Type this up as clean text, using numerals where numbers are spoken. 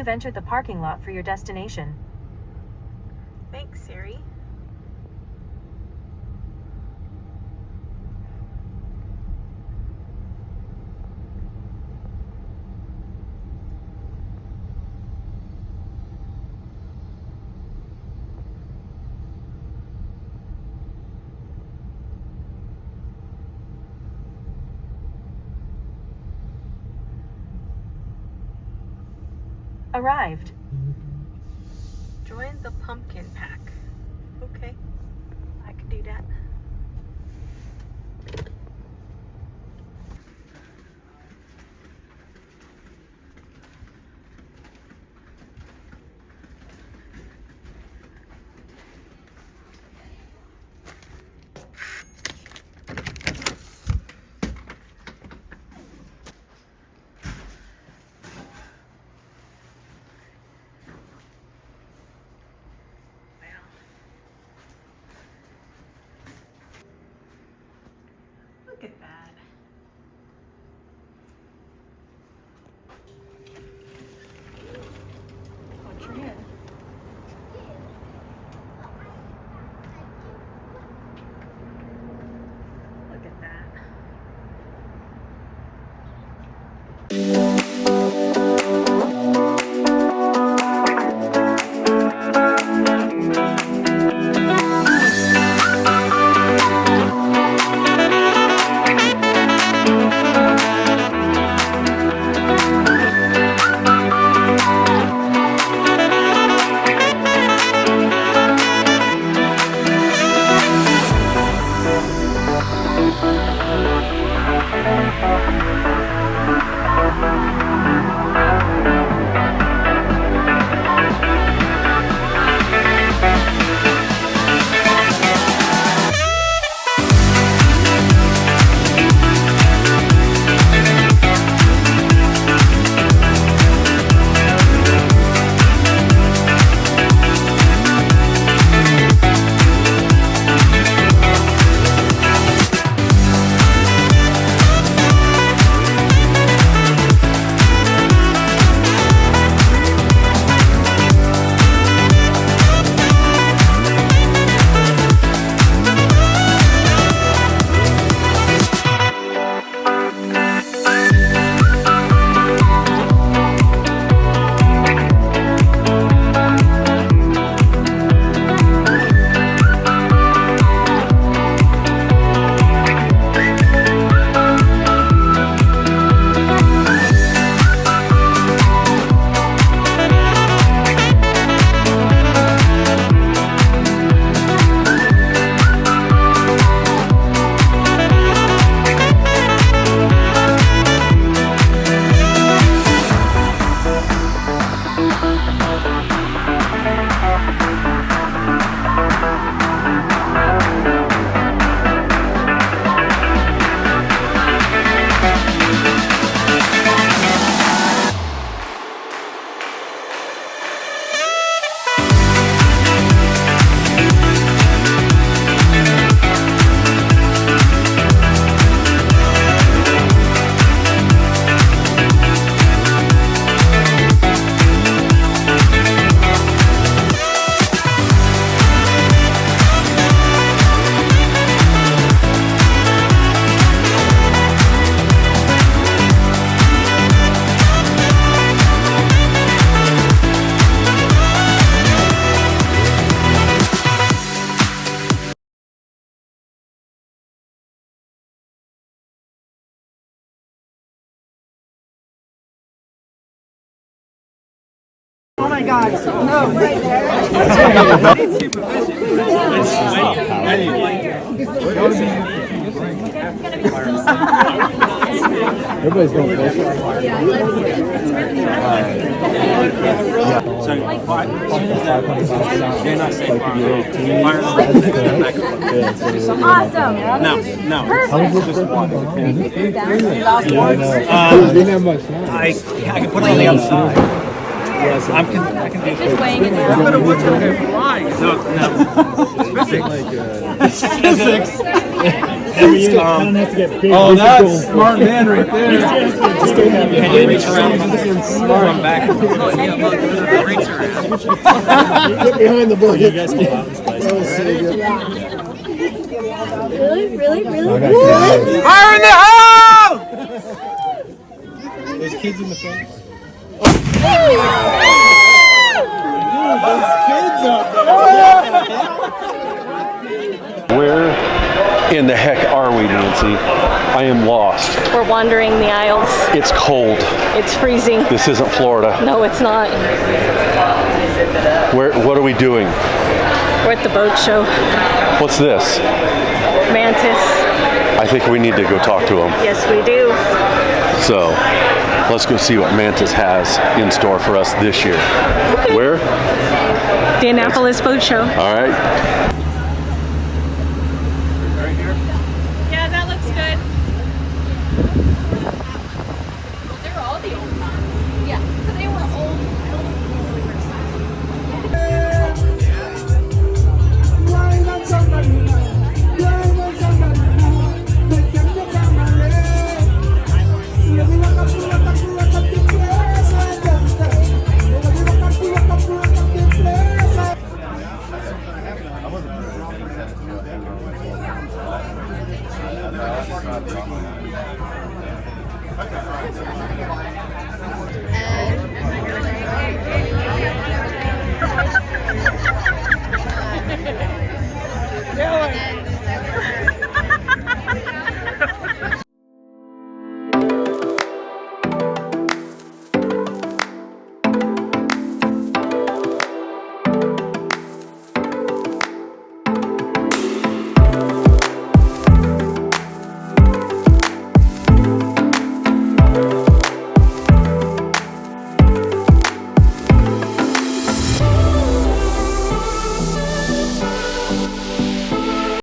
have entered the parking lot for your destination. Thanks, Siri. Arrived. Join the pumpkin pack. Okay, I can do that. Look at that. Country Inn. Look at that. Oh my God! No, right there. Everybody's going close. So, you're not saying Awesome. No. How was this just water? Didn't have much time. I can put it on the outside. Yes, I can do Just weighing it down. No. It's physics. It's physics. Oh, that's smart man right there. Reach around from back. Get behind the bucket. You guys go out and spice. Really? Fire in the hole! Those kids in the front. Where in the heck are we, Nancy? I am lost. We're wandering the aisles. It's cold. It's freezing. This isn't Florida. No, it's not. What are we doing? We're at the boat show. What's this? Mantis. I think we need to go talk to him. Yes, we do. So, let's go see what Mantis has in store for us this year. Okay. Where? The Annapolis boat show. All right. Yeah, that looks good. They were all the old ones. Yeah, so they were old.